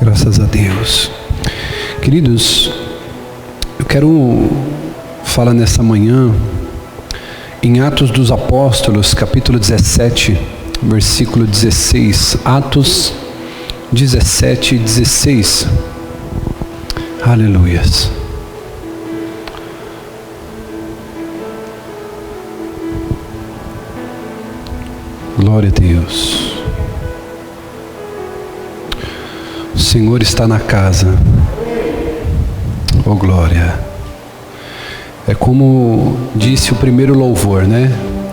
Graças a Deus. Queridos, eu quero falar nessa manhã em Atos dos Apóstolos, capítulo 17, versículo 16. Atos 17, 16. Aleluias. Glória a Deus. O Senhor está na casa. Oh glória. É como disse o primeiro louvor, né?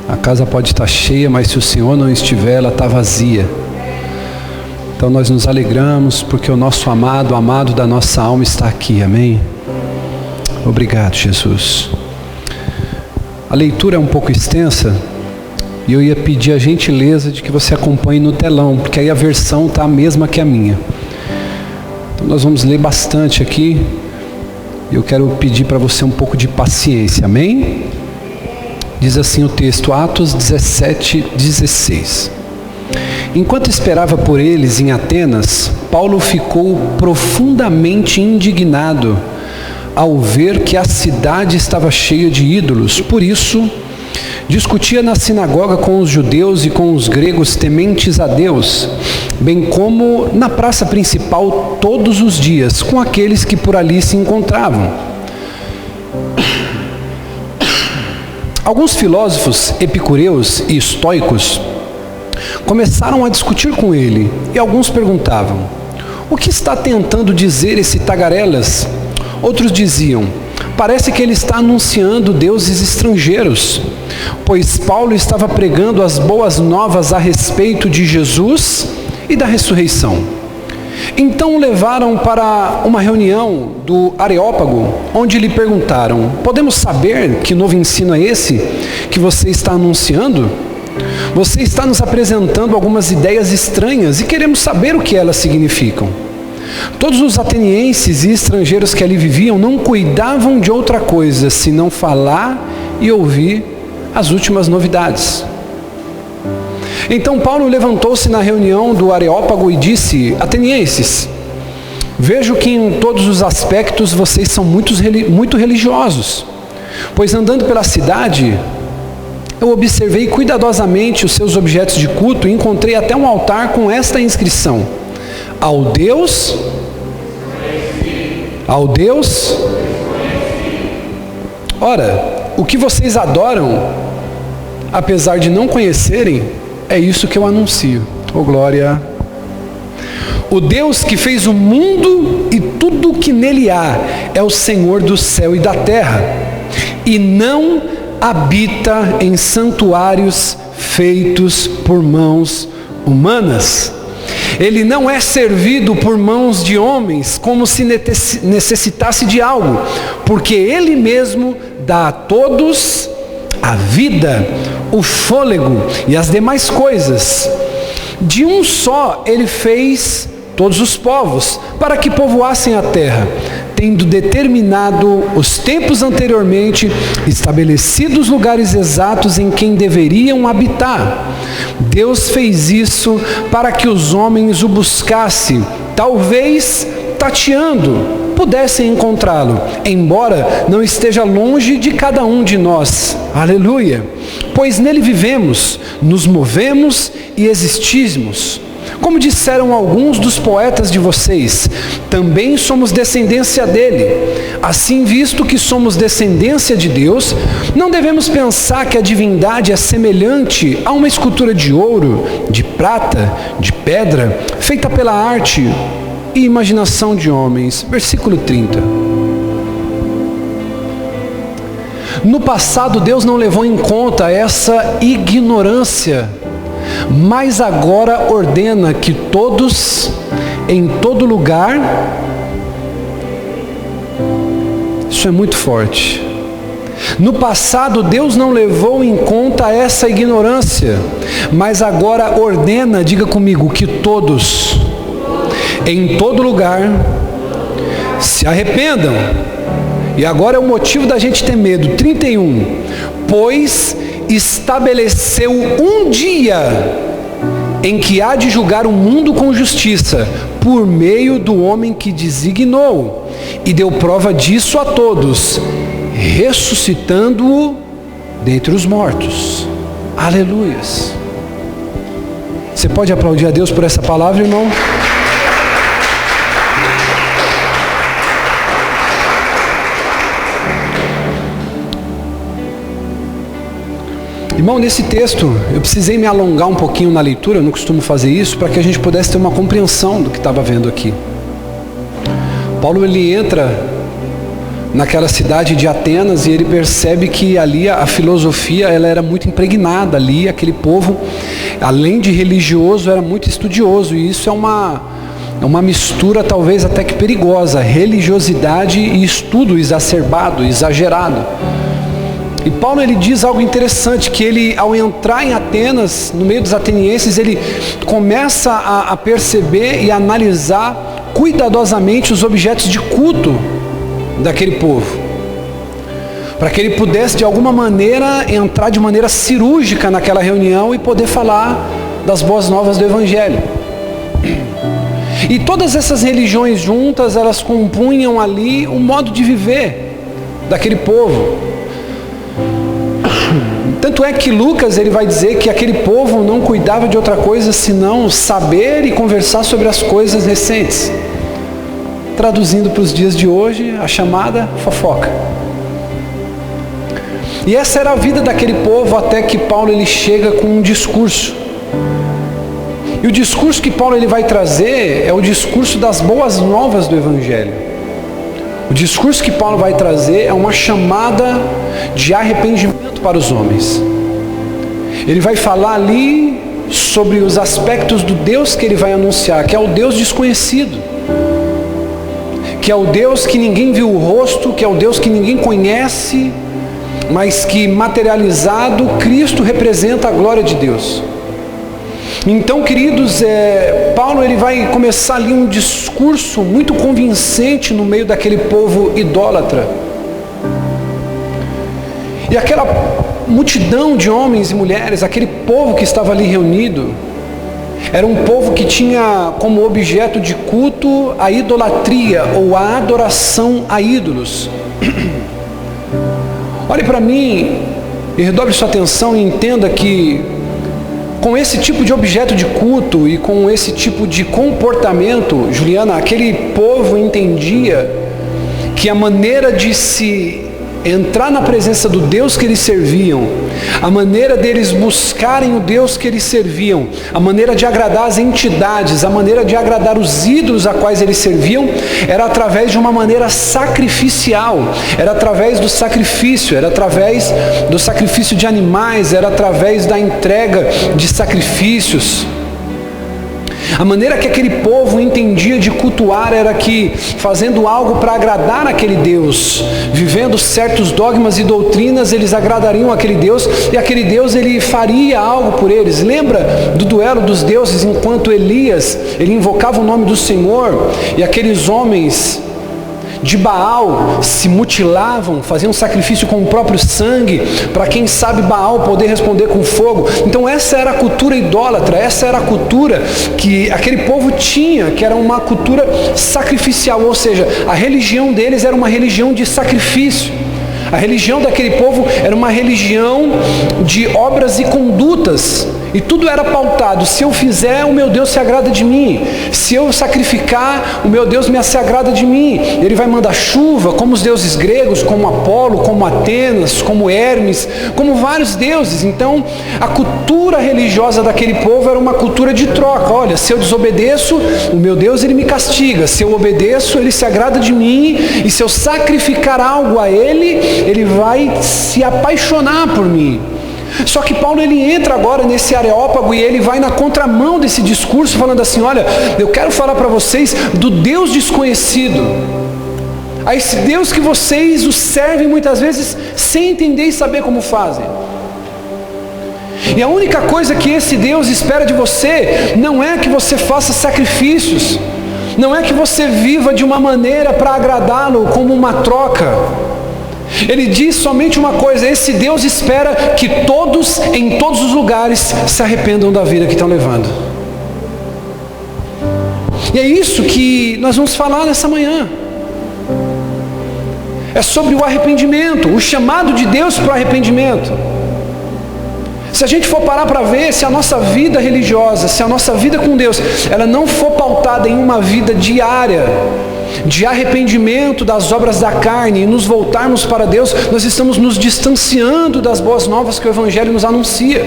A casa pode estar cheia, mas se o Senhor não estiver, ela está vazia. Então nós nos alegramos porque o nosso amado, o amado da nossa alma está aqui, amém? Obrigado, Jesus. A leitura é um pouco extensa e eu ia pedir a gentileza de que você acompanhe no telão, porque aí a versão está a mesma que a minha. Então nós vamos ler bastante aqui. Eu quero pedir para você um pouco de paciência, amém? Diz assim o texto, Atos 17, 16. Enquanto esperava por eles em Atenas, Paulo ficou profundamente indignado ao ver que a cidade estava cheia de ídolos. Por isso, discutia na sinagoga com os judeus e com os gregos tementes a Deus, bem como na praça principal todos os dias, com aqueles que por ali se encontravam. Alguns filósofos epicureus e estoicos começaram a discutir com ele, e alguns perguntavam: o que está tentando dizer esse tagarelas? Outros diziam: parece que ele está anunciando deuses estrangeiros, pois Paulo estava pregando as boas novas a respeito de Jesus e da ressurreição. Então o levaram para uma reunião do Areópago, onde lhe perguntaram: podemos saber que novo ensino é esse que você está anunciando? Você está nos apresentando algumas ideias estranhas e queremos saber o que elas significam. Todos os atenienses e estrangeiros que ali viviam não cuidavam de outra coisa senão falar e ouvir as últimas novidades. Então Paulo levantou-se na reunião do Areópago e disse: atenienses, vejo que em todos os aspectos vocês são muito religiosos, pois andando pela cidade eu observei cuidadosamente os seus objetos de culto e encontrei até um altar com esta inscrição: ao Deus. Ora, o que vocês adoram, apesar de não conhecerem, é isso que eu anuncio. Oh glória! O Deus que fez o mundo e tudo o que nele há é o Senhor do céu e da terra, e não habita em santuários feitos por mãos humanas. Ele não é servido por mãos de homens como se necessitasse de algo, porque Ele mesmo dá a todos a vida, o fôlego e as demais coisas. De um só Ele fez todos os povos, para que povoassem a terra, tendo determinado os tempos anteriormente, estabelecido os lugares exatos em que deveriam habitar. Deus fez isso para que os homens o buscassem, talvez tateando pudessem encontrá-lo, embora não esteja longe de cada um de nós. Aleluia! Pois nele vivemos, nos movemos e existimos. Como disseram alguns dos poetas de vocês, também somos descendência dele. Assim, visto que somos descendência de Deus, não devemos pensar que a divindade é semelhante a uma escultura de ouro, de prata, de pedra, feita pela arte e imaginação de homens. Versículo 30. No passado, Deus não levou em conta essa ignorância, mas agora ordena que todos, em todo lugar, isso é muito forte. No passado, Deus não levou em conta essa ignorância, mas agora ordena, diga comigo, que todos, em todo lugar, se arrependam. E agora é o motivo da gente ter medo. 31. Pois estabeleceu um dia em que há de julgar o mundo com justiça, por meio do homem que designou, e deu prova disso a todos, ressuscitando-o dentre os mortos. Aleluias. Você pode aplaudir a Deus por essa palavra, irmão? Irmão, nesse texto, eu precisei me alongar um pouquinho na leitura, eu não costumo fazer isso, para que a gente pudesse ter uma compreensão do que estava vendo aqui. Paulo, ele entra naquela cidade de Atenas e ele percebe que ali a filosofia ela era muito impregnada ali, aquele povo, além de religioso, era muito estudioso, e isso é uma mistura talvez até que perigosa, religiosidade e estudo exacerbado, exagerado. E Paulo, ele diz algo interessante, que ele, ao entrar em Atenas, no meio dos atenienses, ele começa a perceber e analisar cuidadosamente os objetos de culto daquele povo, para que ele pudesse de alguma maneira entrar de maneira cirúrgica naquela reunião e poder falar das boas novas do Evangelho. E todas essas religiões juntas, elas compunham ali o modo de viver daquele povo. Tanto é que Lucas, ele vai dizer que aquele povo não cuidava de outra coisa senão saber e conversar sobre as coisas recentes. Traduzindo para os dias de hoje, a chamada fofoca. E essa era a vida daquele povo até que Paulo, ele chega com um discurso. E o discurso que Paulo, ele vai trazer é o discurso das boas novas do Evangelho. O discurso que Paulo vai trazer é uma chamada de arrependimento para os homens. Ele vai falar ali sobre os aspectos do Deus que ele vai anunciar, que é o Deus desconhecido, que é o Deus que ninguém viu o rosto, que é o Deus que ninguém conhece, mas que materializado, Cristo representa a glória de Deus. Então, queridos, Paulo, ele vai começar ali um discurso muito convincente no meio daquele povo idólatra. E aquela multidão de homens e mulheres, aquele povo que estava ali reunido, era um povo que tinha como objeto de culto a idolatria ou a adoração a ídolos. Olhe para mim e redobre sua atenção e entenda que com esse tipo de objeto de culto e com esse tipo de comportamento, Juliana, aquele povo entendia que a maneira de se entrar na presença do Deus que eles serviam, a maneira deles buscarem o Deus que eles serviam, a maneira de agradar as entidades, a maneira de agradar os ídolos a quais eles serviam, era através de uma maneira sacrificial, era através do sacrifício, era através do sacrifício de animais, era através da entrega de sacrifícios. A maneira que aquele povo entendia de cultuar era que, fazendo algo para agradar aquele Deus, vivendo certos dogmas e doutrinas, eles agradariam aquele Deus, e aquele Deus, ele faria algo por eles. Lembra do duelo dos deuses, enquanto Elias, ele invocava o nome do Senhor, e aqueles homens de Baal se mutilavam, faziam sacrifício com o próprio sangue, para quem sabe Baal poder responder com fogo. Então essa era a cultura idólatra, essa era a cultura que aquele povo tinha, que era uma cultura sacrificial, ou seja, a religião deles era uma religião de sacrifício. A religião daquele povo era uma religião de obras e condutas, e tudo era pautado: se eu fizer, o meu Deus se agrada de mim; se eu sacrificar, o meu Deus se agrada de mim. Ele vai mandar chuva, como os deuses gregos, como Apolo, como Atenas, como Hermes, como vários deuses. Então, a cultura religiosa daquele povo era uma cultura de troca. Olha, se eu desobedeço, o meu Deus, ele me castiga; se eu obedeço, ele se agrada de mim; e se eu sacrificar algo a ele, ele vai se apaixonar por mim. Só que Paulo, ele entra agora nesse areópago e ele vai na contramão desse discurso, falando assim: olha, eu quero falar para vocês do Deus desconhecido, a esse Deus que vocês o servem muitas vezes sem entender e saber como fazem. E a única coisa que esse Deus espera de você não é que você faça sacrifícios, não é que você viva de uma maneira para agradá-lo como uma troca. Ele diz somente uma coisa: esse Deus espera que todos, em todos os lugares, se arrependam da vida que estão levando. E é isso que nós vamos falar nessa manhã. É sobre o arrependimento, o chamado de Deus para o arrependimento. Se a gente for parar para ver, se a nossa vida religiosa, se a nossa vida com Deus, ela não for pautada em uma vida diária, de arrependimento das obras da carne e nos voltarmos para Deus, nós estamos nos distanciando das boas novas que o Evangelho nos anuncia.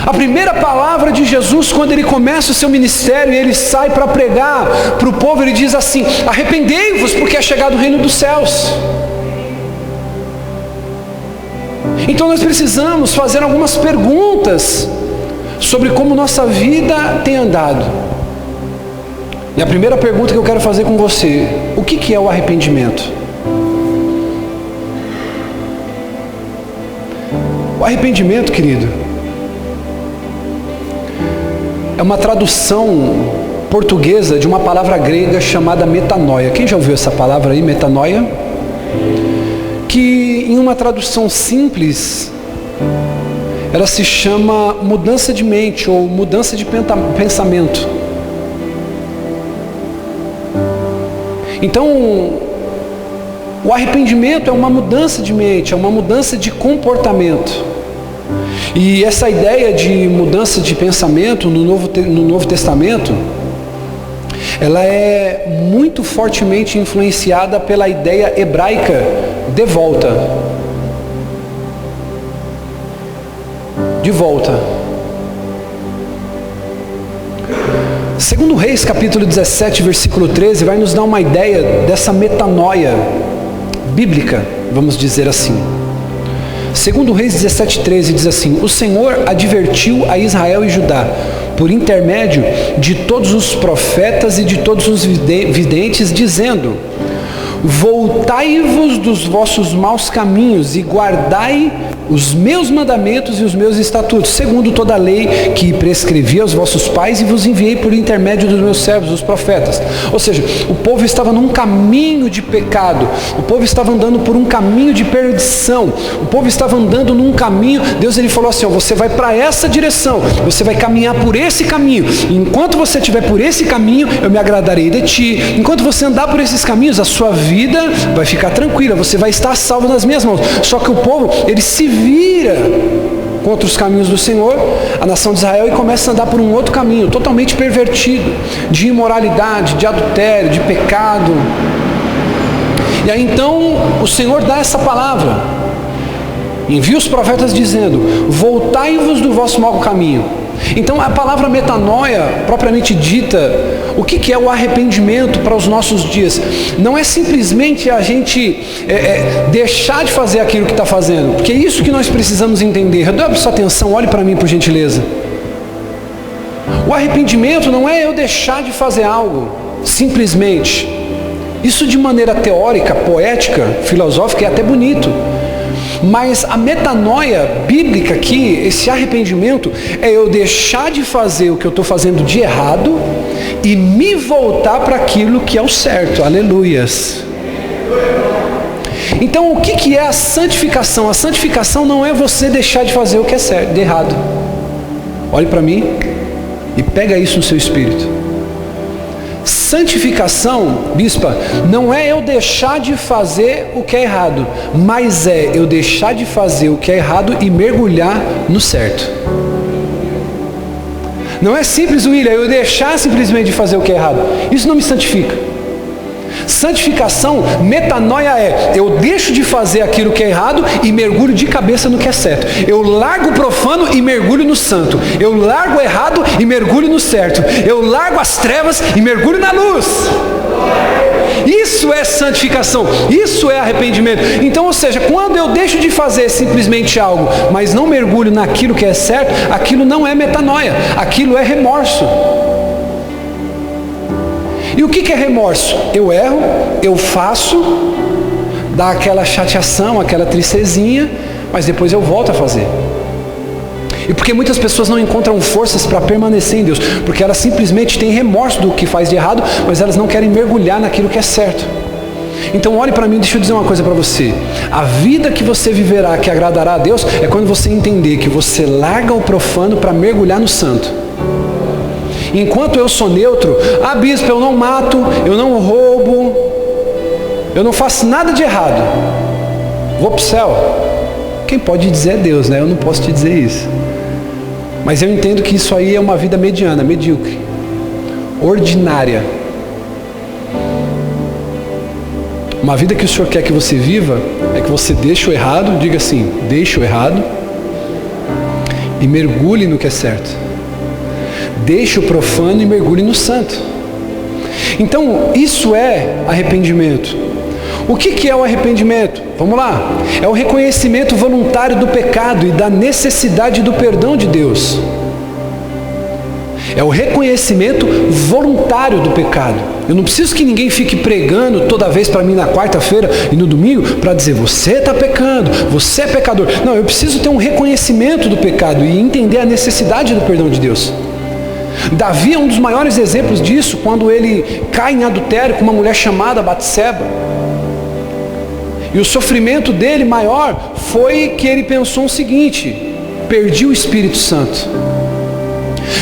A primeira palavra de Jesus, quando ele começa o seu ministério e ele sai para pregar para o povo, ele diz assim: arrependei-vos, porque é chegado o reino dos céus. Então nós precisamos fazer algumas perguntas sobre como nossa vida tem andado. E a primeira pergunta que eu quero fazer com você: o que é o arrependimento? O arrependimento, querido, é uma tradução portuguesa de uma palavra grega chamada metanoia. Quem já ouviu essa palavra aí, metanoia? Que em uma tradução simples, ela se chama mudança de mente ou mudança de pensamento. Então, o arrependimento é uma mudança de mente, é uma mudança de comportamento. E essa ideia de mudança de pensamento no Novo Testamento, ela é muito fortemente influenciada pela ideia hebraica de volta. De volta. Segundo Reis, capítulo 17, versículo 13, vai nos dar uma ideia dessa metanoia bíblica, vamos dizer assim. Segundo Reis 17:13 diz assim: o Senhor advertiu a Israel e Judá, por intermédio de todos os profetas e de todos os videntes, dizendo: voltai-vos dos vossos maus caminhos e guardai os meus mandamentos e os meus estatutos, segundo toda a lei que prescrevi aos vossos pais e vos enviei por intermédio dos meus servos, os profetas. Ou seja, o povo estava num caminho de pecado, o povo estava andando por um caminho de perdição, o povo estava andando num caminho. Deus ele falou assim: ó, você vai para essa direção, você vai caminhar por esse caminho, e enquanto você estiver por esse caminho, eu me agradarei de ti. Enquanto você andar por esses caminhos, a sua vida vai ficar tranquila, você vai estar salvo nas minhas mãos. Só que o povo, ele se vira contra os caminhos do Senhor, a nação de Israel, e começa a andar por um outro caminho, totalmente pervertido, de imoralidade, de adultério, de pecado. E aí então o Senhor dá essa palavra, envia os profetas dizendo: voltai-vos do vosso mau caminho. Então a palavra metanoia, propriamente dita, o que é o arrependimento para os nossos dias? Não é simplesmente a gente deixar de fazer aquilo que está fazendo, porque é isso que nós precisamos entender. Dobre sua atenção, olhe para mim por gentileza. O arrependimento não é eu deixar de fazer algo, simplesmente. Isso de maneira teórica, poética, filosófica é até bonito. Mas a metanoia bíblica aqui, esse arrependimento, é eu deixar de fazer o que eu estou fazendo de errado e me voltar para aquilo que é o certo. Aleluias. Então o que é a santificação? A santificação não é você deixar de fazer o que é certo, de errado. Olhe para mim e pega isso no seu espírito. Santificação, bispa, não é eu deixar de fazer o que é errado, mas é eu deixar de fazer o que é errado e mergulhar no certo. Não é simples, William, eu deixar simplesmente de fazer o que é errado. Isso não me santifica. Santificação, metanoia, é eu deixo de fazer aquilo que é errado e mergulho de cabeça no que é certo. Eu largo o profano e mergulho no santo. Eu largo o errado e mergulho no certo. Eu largo as trevas e mergulho na luz. Isso é santificação, isso é arrependimento. Então, ou seja, quando eu deixo de fazer simplesmente algo, mas não mergulho naquilo que é certo, aquilo não é metanoia, aquilo é remorso. E o que é remorso? Eu erro, eu faço, dá aquela chateação, aquela tristezinha, mas depois eu volto a fazer. E porque muitas pessoas não encontram forças para permanecer em Deus, porque elas simplesmente têm remorso do que faz de errado, mas elas não querem mergulhar naquilo que é certo. Então olhe para mim, deixa eu dizer uma coisa para você. A vida que você viverá, que agradará a Deus, é quando você entender que você larga o profano para mergulhar no santo. Enquanto eu sou neutro, bispo, eu não mato, eu não roubo, eu não faço nada de errado, vou para o céu. Quem pode dizer é Deus, né? Eu não posso te dizer isso. Mas eu entendo que isso aí é uma vida mediana, medíocre, ordinária. Uma vida que o Senhor quer que você viva é que você deixe o errado, diga assim, deixe o errado e mergulhe no que é certo. Deixe o profano e mergulhe no santo. Então, isso é arrependimento. O que é o arrependimento? Vamos lá. É o reconhecimento voluntário do pecado e da necessidade do perdão de Deus. É o reconhecimento voluntário do pecado. Eu não preciso que ninguém fique pregando toda vez para mim na quarta-feira e no domingo para dizer, você está pecando, você é pecador. Não, eu preciso ter um reconhecimento do pecado e entender a necessidade do perdão de Deus. Davi é um dos maiores exemplos disso, quando ele cai em adultério com uma mulher chamada Batseba. E o sofrimento dele maior foi que ele pensou o seguinte, perdi o Espírito Santo.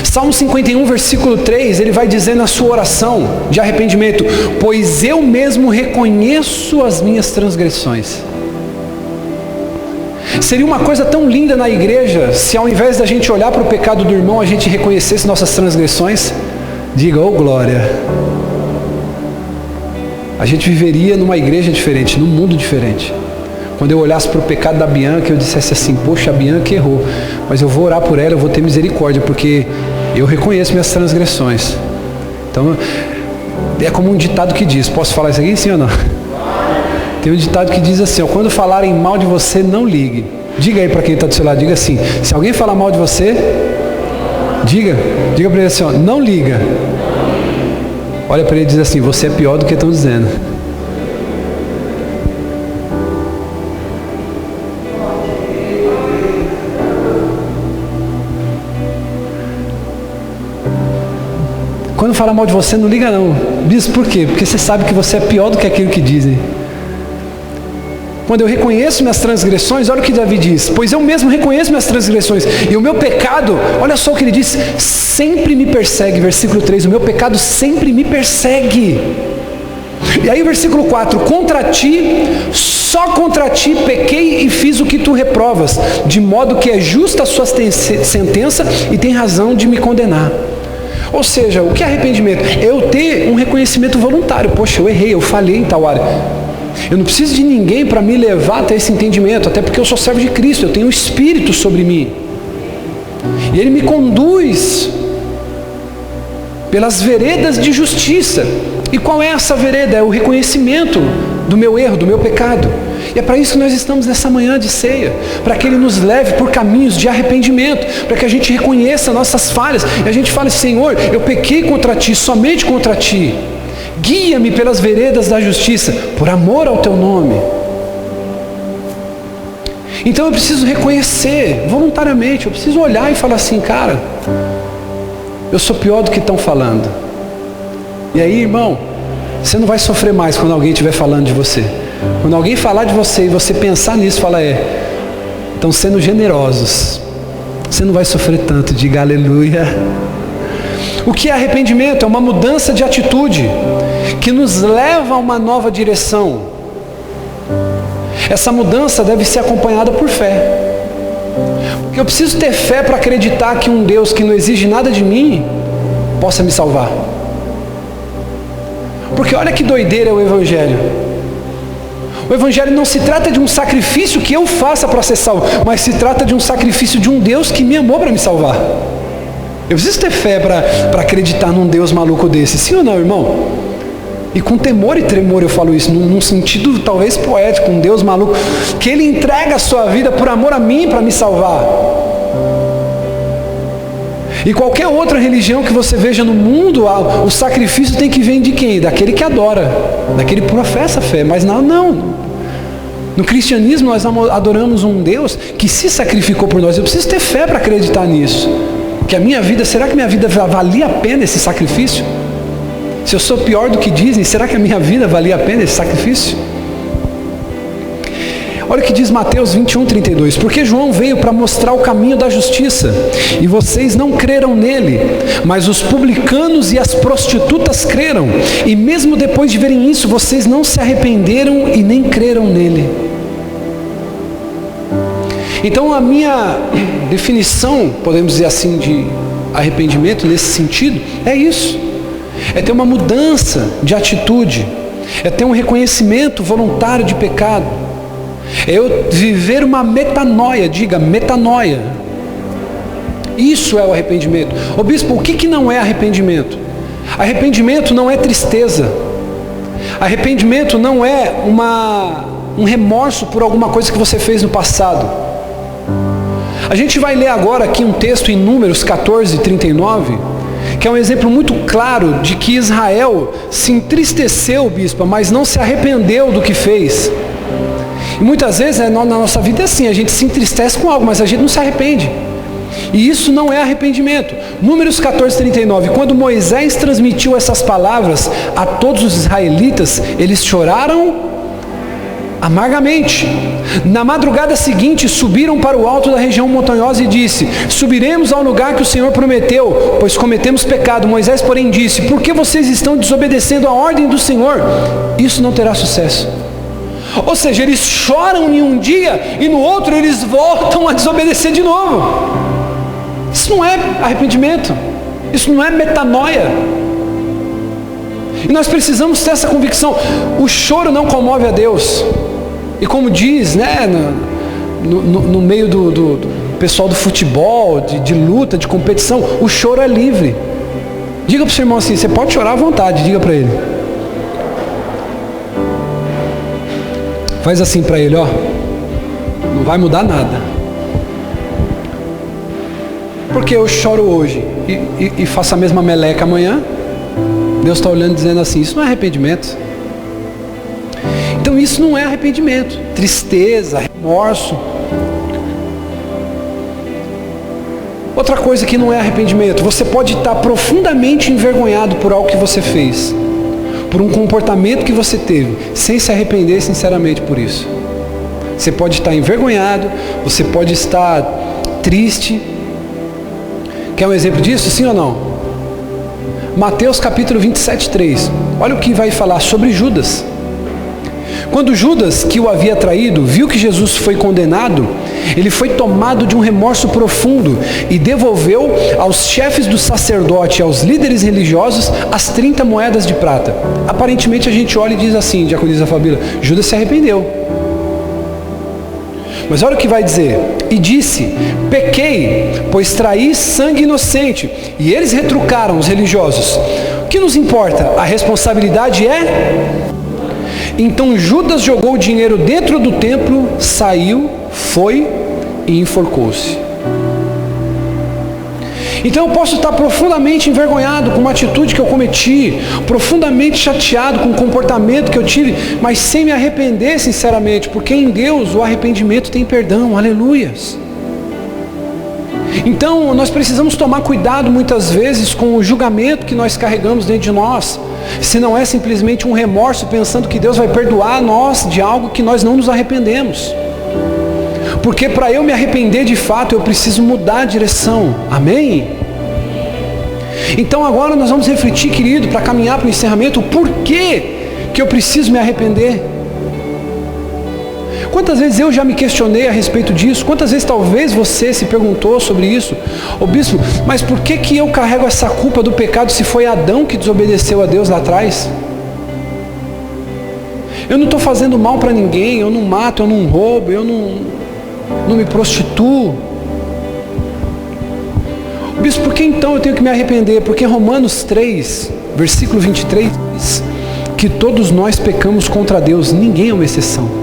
Salmo 51, versículo 3, ele vai dizer na sua oração de arrependimento, pois eu mesmo reconheço as minhas transgressões. Seria uma coisa tão linda na igreja, se ao invés da gente olhar para o pecado do irmão, a gente reconhecesse nossas transgressões. Diga, oh glória! A gente viveria numa igreja diferente, num mundo diferente. Quando eu olhasse para o pecado da Bianca, eu dissesse assim, poxa, a Bianca errou, mas eu vou orar por ela, eu vou ter misericórdia, porque eu reconheço minhas transgressões. Então, é como um ditado que diz, posso falar isso aqui, sim ou não? Tem um ditado que diz assim, ó, quando falarem mal de você, não ligue. Diga aí para quem está do seu lado, diga assim, se alguém falar mal de você, diga para ele assim, ó, não liga. Olha para ele e diz assim, você é pior do que estão dizendo. Quando falar mal de você, não liga não. Diz por quê? Porque você sabe que você é pior do que aquilo que dizem. Quando eu reconheço minhas transgressões, olha o que Davi diz, pois eu mesmo reconheço minhas transgressões, e o meu pecado, olha só o que ele diz, sempre me persegue, versículo 3, o meu pecado sempre me persegue. E aí o versículo 4, contra ti, só contra ti pequei e fiz o que tu reprovas, de modo que é justa a sua sentença e tem razão de me condenar. Ou seja, o que é arrependimento? É eu ter um reconhecimento voluntário. Poxa, eu errei, eu falhei em tal área. Eu não preciso de ninguém para me levar até esse entendimento, até porque eu sou servo de Cristo, eu tenho o Espírito sobre mim. E Ele me conduz pelas veredas de justiça. E qual é essa vereda? É o reconhecimento do meu erro, do meu pecado. E é para isso que nós estamos nessa manhã de ceia, para que Ele nos leve por caminhos de arrependimento, para que a gente reconheça nossas falhas, e a gente fale, Senhor, eu pequei contra Ti, somente contra Ti, guia-me pelas veredas da justiça, por amor ao Teu nome. Então eu preciso reconhecer, voluntariamente, eu preciso olhar e falar assim, cara, eu sou pior do que estão falando. E aí, irmão, você não vai sofrer mais quando alguém estiver falando de você. Quando alguém falar de você e você pensar nisso, fala, estão sendo generosos. Você não vai sofrer tanto, diga aleluia. O que é arrependimento? É uma mudança de atitude que nos leva a uma nova direção. Essa mudança deve ser acompanhada por fé. Porque eu preciso ter fé para acreditar que um Deus que não exige nada de mim possa me salvar. Porque olha que doideira é o Evangelho. O Evangelho não se trata de um sacrifício que eu faça para ser salvo, mas se trata de um sacrifício de um Deus que me amou para me salvar. Eu preciso ter fé para acreditar num Deus maluco desse, sim ou não, irmão? E com temor e tremor eu falo isso, num sentido talvez poético, um Deus maluco, que Ele entrega a sua vida por amor a mim para me salvar. E qualquer outra religião que você veja no mundo, o sacrifício tem que vir de quem? Daquele que adora, daquele que professa a fé, mas não. No cristianismo nós adoramos um Deus que se sacrificou por nós. Eu preciso ter fé para acreditar nisso. Que a minha vida, será que minha vida valia a pena esse sacrifício? Se eu sou pior do que dizem, será que a minha vida valia a pena esse sacrifício? Olha o que diz Mateus 21:32. Porque João veio para mostrar o caminho da justiça, e vocês não creram nele, mas os publicanos e as prostitutas creram, e mesmo depois de verem isso, vocês não se arrependeram e nem creram nele. Então a minha definição, podemos dizer assim, de arrependimento nesse sentido, é isso. É ter uma mudança de atitude, é ter um reconhecimento voluntário de pecado, é eu viver uma metanoia, diga metanoia. Isso é o arrependimento. Ô bispo, o que não é arrependimento? Arrependimento não é tristeza. Arrependimento não é um remorso por alguma coisa que você fez no passado. A gente vai ler agora aqui um texto em Números 14:39, que é um exemplo muito claro de que Israel se entristeceu, bispo, mas não se arrependeu do que fez. E muitas vezes na nossa vida é assim, a gente se entristece com algo, mas a gente não se arrepende. E isso não é arrependimento. Números 14:39, quando Moisés transmitiu essas palavras a todos os israelitas, eles choraram amargamente. Na madrugada seguinte, subiram para o alto da região montanhosa e disse: subiremos ao lugar que o Senhor prometeu, pois cometemos pecado. Moisés, porém, disse: por que vocês estão desobedecendo a ordem do Senhor? Isso não terá sucesso. Ou seja, eles choram em um dia e no outro eles voltam a desobedecer de novo. Isso não é arrependimento. Isso não é metanoia. E nós precisamos ter essa convicção. O choro não comove a Deus. E como diz, né, no meio do pessoal do futebol, de luta, de competição, o choro é livre. Diga para o seu irmão assim, você pode chorar à vontade, diga para ele. Faz assim para ele, ó. Não vai mudar nada. Porque eu choro hoje e faço a mesma meleca amanhã. Deus está olhando e dizendo assim, isso não é arrependimento. Então isso não é arrependimento. Tristeza, remorso. Outra coisa que não é arrependimento, você pode estar profundamente envergonhado por algo que você fez, por um comportamento que você teve, sem se arrepender sinceramente por isso. Você pode estar envergonhado, você pode estar triste. Quer um exemplo disso, sim ou não? Mateus capítulo 27:3. Olha o que vai falar sobre Judas. Quando Judas, que o havia traído, viu que Jesus foi condenado, ele foi tomado de um remorso profundo e devolveu aos chefes do sacerdote e aos líderes religiosos as 30 moedas de prata. Aparentemente a gente olha e diz assim, diaconisa Fabíola, Judas se arrependeu. Mas olha o que vai dizer. E disse, pequei, pois traí sangue inocente. E eles retrucaram, os religiosos. O que nos importa? A responsabilidade é... Então Judas jogou o dinheiro dentro do templo, saiu, foi e enforcou-se. Então eu posso estar profundamente envergonhado com uma atitude que eu cometi, profundamente chateado com o comportamento que eu tive, mas sem me arrepender sinceramente, porque em Deus o arrependimento tem perdão, aleluias. Então nós precisamos tomar cuidado muitas vezes com o julgamento que nós carregamos dentro de nós, se não é simplesmente um remorso pensando que Deus vai perdoar nós de algo que nós não nos arrependemos. Porque para eu me arrepender de fato, eu preciso mudar a direção. Amém? Então agora nós vamos refletir, querido, para caminhar para o encerramento, o porquê que eu preciso me arrepender. Quantas vezes eu já me questionei a respeito disso? Quantas vezes talvez você se perguntou sobre isso? Ô bispo, mas por que eu carrego essa culpa do pecado se foi Adão que desobedeceu a Deus lá atrás? Eu não estou fazendo mal para ninguém, eu não mato, eu não roubo, eu não me prostituo. Bispo, por que então eu tenho que me arrepender? Porque Romanos 3, versículo 23, diz que todos nós pecamos contra Deus, ninguém é uma exceção.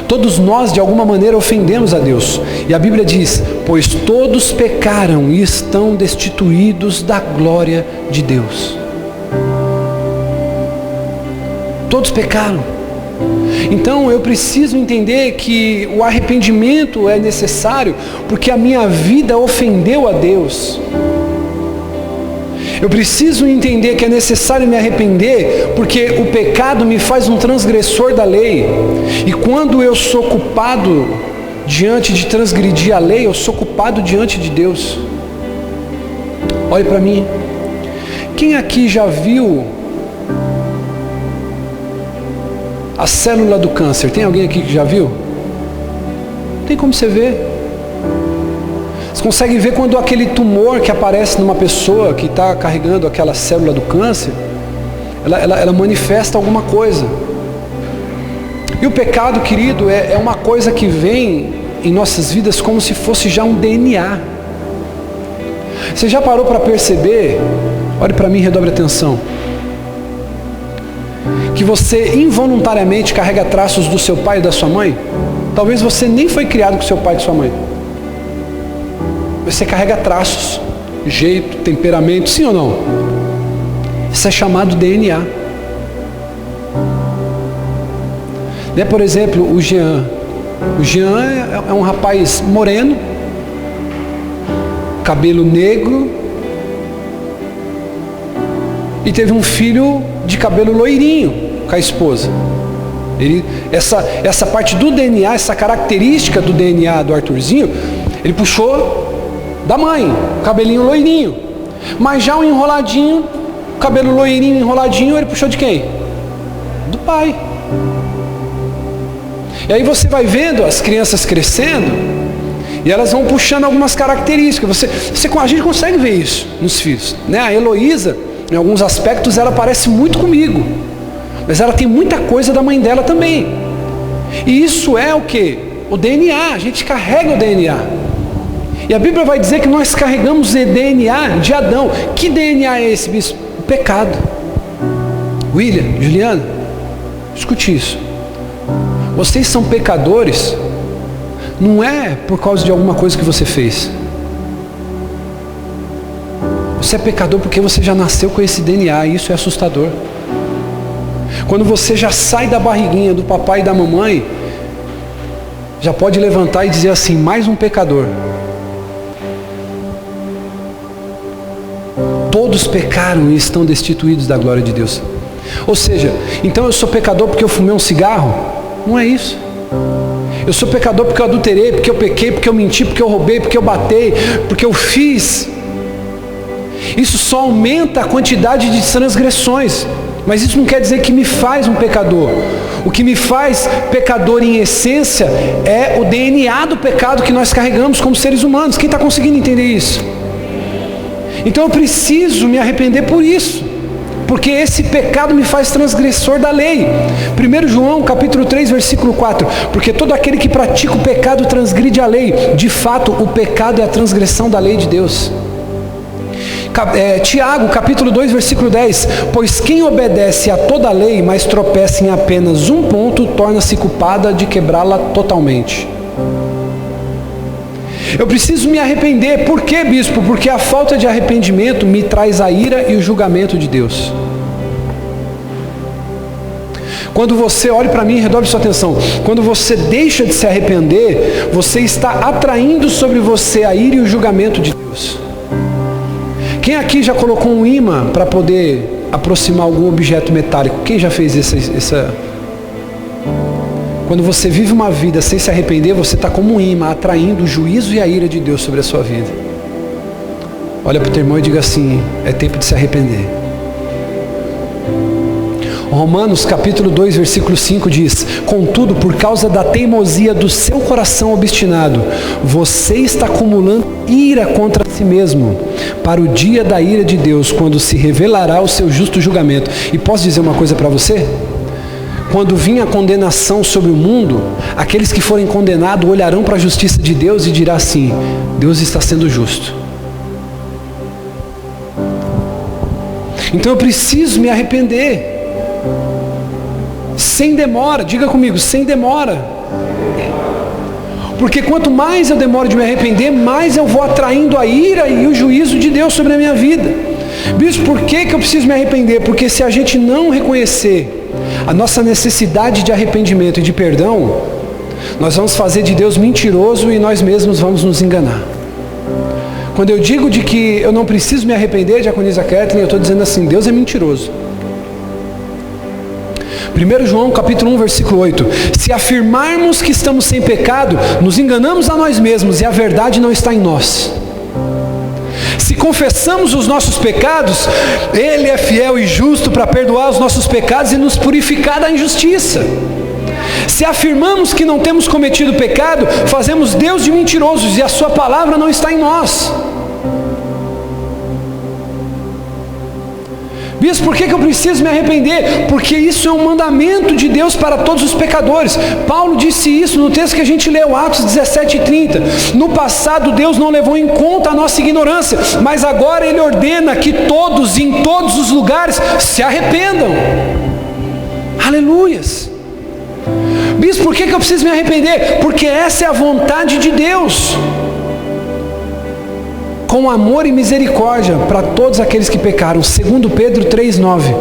Todos nós de alguma maneira ofendemos a Deus. E a Bíblia diz, pois todos pecaram e estão destituídos da glória de Deus. Todos pecaram. Então eu preciso entender que o arrependimento é necessário porque a minha vida ofendeu a Deus. Eu preciso entender que é necessário me arrepender, porque o pecado me faz um transgressor da lei. E quando eu sou culpado diante de transgredir a lei, eu sou culpado diante de Deus. Olhe para mim. Quem aqui já viu a célula do câncer? Tem alguém aqui que já viu? Tem como você ver. Você consegue ver quando aquele tumor que aparece numa pessoa que está carregando aquela célula do câncer, ela manifesta alguma coisa. E o pecado, querido, é uma coisa que vem em nossas vidas como se fosse já um DNA. Você já parou para perceber? Olhe para mim e redobre atenção. Que você involuntariamente carrega traços do seu pai e da sua mãe? Talvez você nem foi criado com seu pai e com sua mãe. Você carrega traços, jeito, temperamento, sim ou não? Isso é chamado DNA. Né? Por exemplo, o Jean. O Jean é um rapaz moreno, cabelo negro, e teve um filho de cabelo loirinho com a esposa. Essa parte do DNA, essa característica do DNA do Arthurzinho, ele puxou da mãe, cabelinho loirinho. Mas já o enroladinho, cabelo loirinho enroladinho, ele puxou de quem? Do pai. E aí você vai vendo as crianças crescendo e elas vão puxando algumas características. A gente consegue ver isso nos filhos, né? A Heloísa, em alguns aspectos, ela parece muito comigo, mas ela tem muita coisa da mãe dela também. E isso é o que? O DNA. A gente carrega o DNA. E a Bíblia vai dizer que nós carregamos o DNA de Adão. Que DNA é esse, bispo? O pecado. William, Juliana, escute isso. Vocês são pecadores, não é por causa de alguma coisa que você fez. Você é pecador porque você já nasceu com esse DNA, e isso é assustador. Quando você já sai da barriguinha do papai e da mamãe, já pode levantar e dizer assim: mais um pecador. Todos pecaram e estão destituídos da glória de Deus. Ou seja, então eu sou pecador porque eu fumei um cigarro? Não é isso. Eu sou pecador porque eu adulterei, porque eu pequei, porque eu menti, porque eu roubei, porque eu batei, porque eu fiz. Isso só aumenta a quantidade de transgressões. Mas isso não quer dizer que me faz um pecador. O que me faz pecador em essência é o DNA do pecado que nós carregamos como seres humanos. Quem está conseguindo entender isso? Então eu preciso me arrepender por isso, porque esse pecado me faz transgressor da lei. 1 João capítulo 3, versículo 4. Porque todo aquele que pratica o pecado transgride a lei. De fato, o pecado é a transgressão da lei de Deus. Tiago capítulo 2, versículo 10. Pois quem obedece a toda a lei, mas tropeça em apenas um ponto, torna-se culpada de quebrá-la totalmente. Eu preciso me arrepender. Por quê, bispo? Porque a falta de arrependimento me traz a ira e o julgamento de Deus. Quando você, olhe para mim e redobre sua atenção, quando você deixa de se arrepender, você está atraindo sobre você a ira e o julgamento de Deus. Quem aqui já colocou um imã para poder aproximar algum objeto metálico? Quem já fez essa? Quando você vive uma vida sem se arrepender, você está como um imã, atraindo o juízo e a ira de Deus sobre a sua vida. Olha para o teu irmão e diga assim: é tempo de se arrepender. Romanos capítulo 2, versículo 5 diz: contudo, por causa da teimosia do seu coração obstinado, você está acumulando ira contra si mesmo, para o dia da ira de Deus, quando se revelará o seu justo julgamento. E posso dizer uma coisa para você? Quando vir a condenação sobre o mundo, aqueles que forem condenados olharão para a justiça de Deus e dirão assim: Deus está sendo justo. Então eu preciso me arrepender. Sem demora, diga comigo, sem demora. Porque quanto mais eu demoro de me arrepender, mais eu vou atraindo a ira e o juízo de Deus sobre a minha vida. Bispo, por que eu preciso me arrepender? Porque se a gente não reconhecer a nossa necessidade de arrependimento e de perdão, nós vamos fazer de Deus mentiroso e nós mesmos vamos nos enganar. Quando eu digo de que eu não preciso me arrepender, diaconisa Kathleen, eu estou dizendo assim, Deus é mentiroso. 1 João capítulo 1, versículo 8. Se afirmarmos que estamos sem pecado, nos enganamos a nós mesmos e a verdade não está em nós. Se confessamos os nossos pecados, Ele é fiel e justo para perdoar os nossos pecados e nos purificar da injustiça. Se afirmamos que não temos cometido pecado, fazemos Deus de mentirosos e a sua palavra não está em nós. Bispo, por que eu preciso me arrepender? Porque isso é um mandamento de Deus para todos os pecadores. Paulo disse isso no texto que a gente leu, Atos 17:30. No passado Deus não levou em conta a nossa ignorância, mas agora Ele ordena que todos, em todos os lugares, se arrependam. Aleluias. Bispo, por que eu preciso me arrepender? Porque essa é a vontade de Deus, com amor e misericórdia para todos aqueles que pecaram. 2 Pedro 3,9.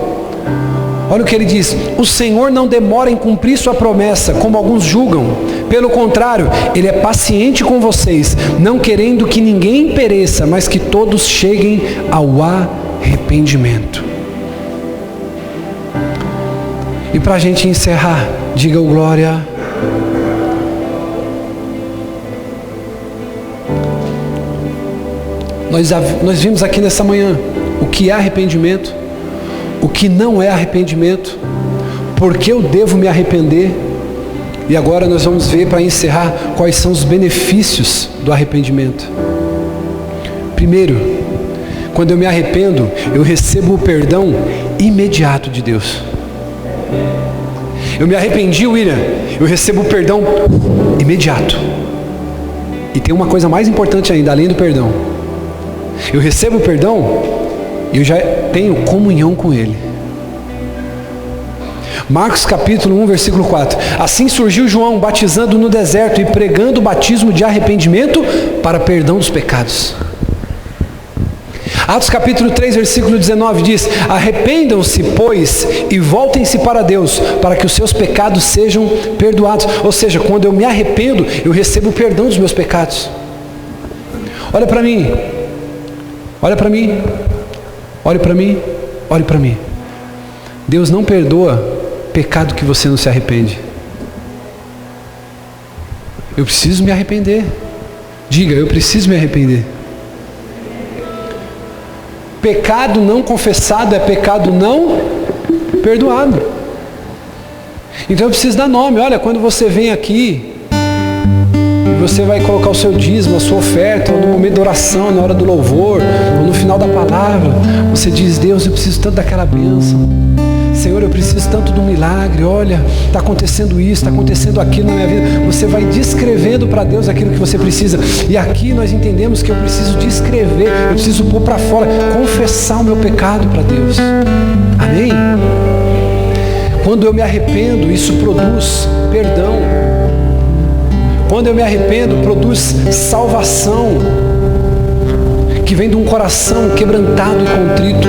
Olha o que ele diz: o Senhor não demora em cumprir sua promessa, como alguns julgam. Pelo contrário, Ele é paciente com vocês, não querendo que ninguém pereça, mas que todos cheguem ao arrependimento. E para a gente encerrar, diga o glória. Nós vimos aqui nessa manhã o que é arrependimento, o que não é arrependimento, por que eu devo me arrepender, e agora nós vamos ver, para encerrar, quais são os benefícios do arrependimento. Primeiro, quando eu me arrependo, eu recebo o perdão imediato de Deus. Eu me arrependi, William, eu recebo o perdão imediato. E tem uma coisa mais importante ainda, além do perdão. Eu recebo o perdão e eu já tenho comunhão com Ele. Marcos capítulo 1, versículo 4. Assim surgiu João, batizando no deserto e pregando o batismo de arrependimento para perdão dos pecados. Atos capítulo 3, versículo 19 diz: arrependam-se, pois, e voltem-se para Deus, para que os seus pecados sejam perdoados. Ou seja, quando eu me arrependo, eu recebo o perdão dos meus pecados. Olha para mim. Olha para mim, olhe para mim, olhe para mim. Deus não perdoa pecado que você não se arrepende. Eu preciso me arrepender. Diga, eu preciso me arrepender. Pecado não confessado é pecado não perdoado. Então eu preciso dar nome. Olha, quando você vem aqui, você vai colocar o seu dízimo, a sua oferta, ou no momento da oração, na hora do louvor, ou no final da palavra, você diz: Deus, eu preciso tanto daquela bênção. Senhor, eu preciso tanto do milagre. Olha, está acontecendo isso, está acontecendo aquilo na minha vida. Você vai descrevendo para Deus aquilo que você precisa. E aqui nós entendemos que eu preciso descrever, eu preciso pôr para fora, confessar o meu pecado para Deus. Amém? Quando eu me arrependo, isso produz perdão. Quando eu me arrependo, produz salvação, que vem de um coração quebrantado e contrito.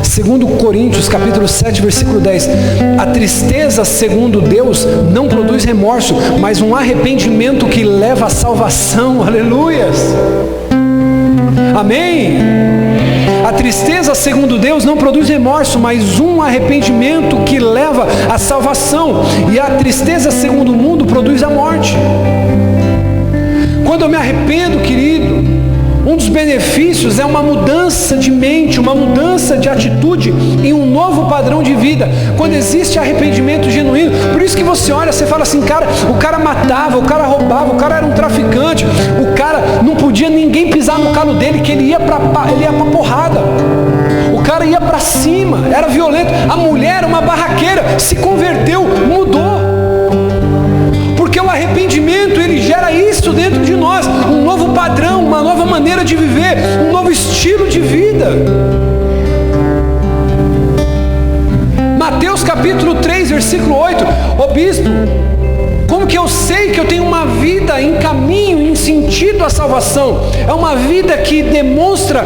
2 Coríntios, capítulo 7, versículo 10. A tristeza, segundo Deus, não produz remorso, mas um arrependimento que leva à salvação. Aleluias! Amém? A tristeza, segundo Deus, não produz remorso, mas um arrependimento que leva à salvação. E a tristeza, segundo o mundo, produz a morte. Quando eu me arrependo, querido, um dos benefícios é uma mudança de mente, uma mudança de atitude em um novo padrão de vida. Quando existe arrependimento genuíno, por isso que você olha, você fala assim, cara, o cara matava, o cara roubava, o cara era um traficante, o cara não podia ninguém pisar no calo dele, que ele ia pra porrada. O cara ia para cima, era violento. A mulher, uma barraqueira, se converteu, mudou. Porque o arrependimento, ele gera isso dentro de nós, um novo padrão, uma nova maneira de viver, um novo estilo de vida. Mateus capítulo 3, versículo 8. Ô bispo, como que eu sei que eu tenho uma vida em caminho, em sentido à salvação? É uma vida que demonstra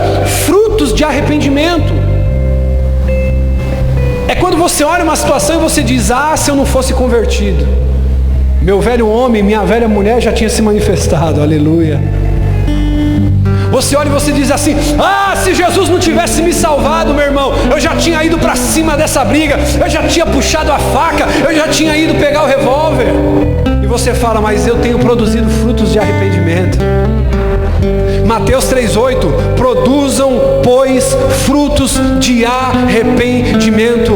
frutos de arrependimento. É quando você olha uma situação e você diz: ah, se eu não fosse convertido, meu velho homem, minha velha mulher já tinha se manifestado. Aleluia. Você olha e você diz assim: ah, se Jesus não tivesse me salvado, meu irmão, eu já tinha ido para cima dessa briga, eu já tinha puxado a faca, eu já tinha ido pegar o revólver. E você fala: mas eu tenho produzido frutos de arrependimento. Mateus 3,8: produzam, pois, frutos de arrependimento.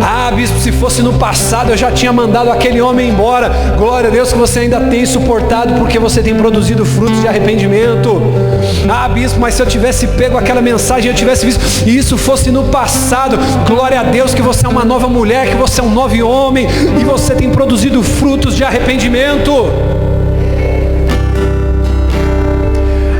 Ah, bispo, se fosse no passado eu já tinha mandado aquele homem embora. Glória a Deus que você ainda tem suportado, porque você tem produzido frutos de arrependimento. Ah, bispo, mas se eu tivesse pego aquela mensagem, eu tivesse visto, e isso fosse no passado. Glória a Deus que você é uma nova mulher, que você é um novo homem, e você tem produzido frutos de arrependimento.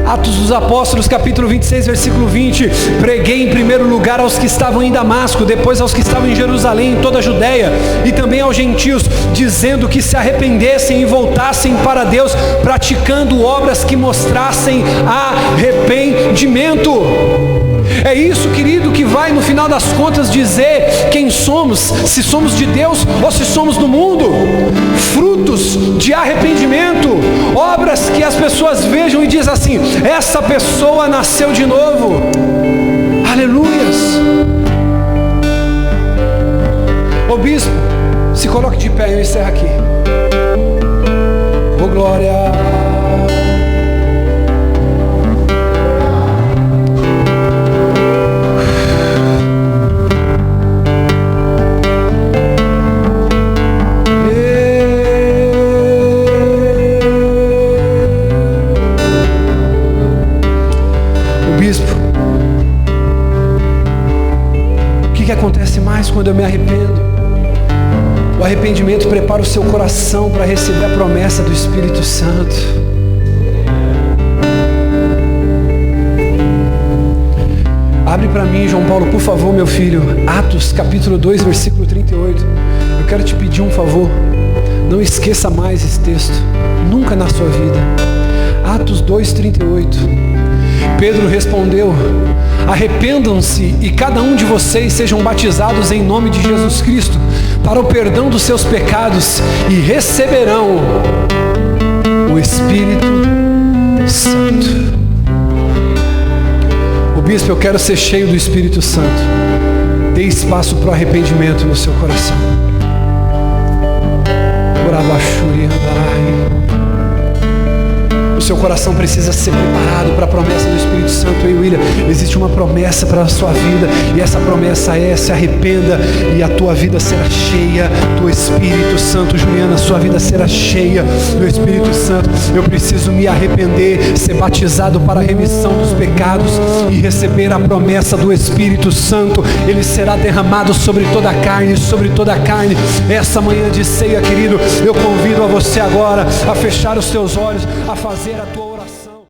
Atos dos Apóstolos, capítulo 26, versículo 20: preguei em primeiro lugar aos que estavam em Damasco, depois aos que estavam em Jerusalém, em toda a Judéia, e também aos gentios, dizendo que se arrependessem e voltassem para Deus, praticando obras que mostrassem arrependimento. É isso, querido, que vai no final das contas dizer quem somos, se somos de Deus ou se somos do mundo. Frutos de arrependimento, obras que as pessoas vejam e dizem assim: essa pessoa nasceu de novo. Aleluias. Ô bispo, se coloque de pé, eu encerro aqui. Ô glória. Acontece mais quando eu me arrependo. O arrependimento prepara o seu coração para receber a promessa do Espírito Santo. Abre para mim, João Paulo, por favor, meu filho, Atos capítulo 2, versículo 38. Eu quero te pedir um favor: não esqueça mais esse texto, nunca na sua vida. Atos 2, 38. Pedro respondeu: arrependam-se e cada um de vocês sejam batizados em nome de Jesus Cristo para o perdão dos seus pecados, e receberão o Espírito Santo. O bispo, eu quero ser cheio do Espírito Santo. Dê espaço para o arrependimento no seu coração. O seu coração precisa ser preparado para a promessa do Espírito Santo. Ei, William, existe uma promessa para a sua vida, e essa promessa é: se arrependa e a tua vida será cheia do Espírito Santo. Juliana, a sua vida será cheia do Espírito Santo. Eu preciso me arrepender, ser batizado para a remissão dos pecados e receber a promessa do Espírito Santo. Ele será derramado sobre toda a carne, sobre toda a carne. Essa manhã de ceia, querido, eu convido a você agora a fechar os seus olhos, a fazer a tua